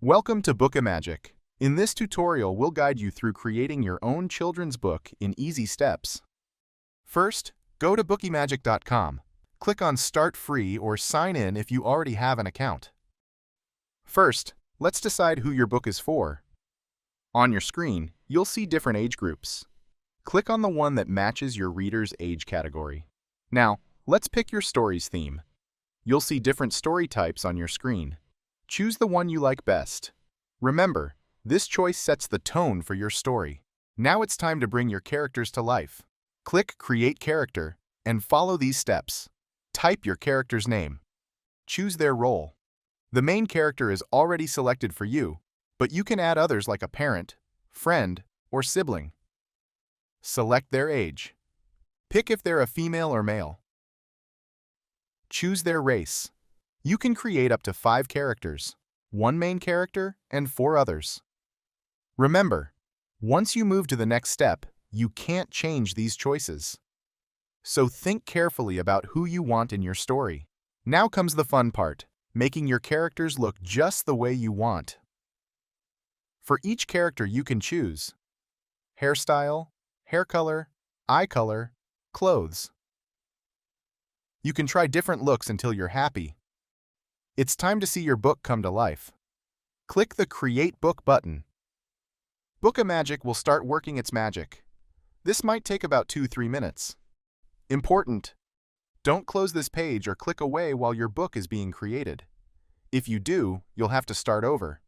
Welcome to Bookimagic. In this tutorial, we'll guide you through creating your own children's book in easy steps. First, go to bookimagic.com. Click on Start Free or sign in if you already have an account. First, let's decide who your book is for. On your screen, you'll see different age groups. Click on the one that matches your reader's age category. Now, let's pick your story's theme. You'll see different story types on your screen. Choose the one you like best. Remember, this choice sets the tone for your story. Now it's time to bring your characters to life. Click Create Character and follow these steps. Type your character's name. Choose their role. The main character is already selected for you, but you can add others like a parent, friend, or sibling. Select their age. Pick if they're a female or male. Choose their race. You can create up to 5 characters, 1 main character and 4 others. Remember, once you move to the next step, you can't change these choices. So think carefully about who you want in your story. Now comes the fun part, making your characters look just the way you want. For each character you can choose hairstyle, hair color, eye color, clothes. You can try different looks until you're happy. It's time to see your book come to life. Click the Create Book button. Bookimagic will start working its magic. This might take about 2-3 minutes. Important: don't close this page or click away while your book is being created. If you do, you'll have to start over.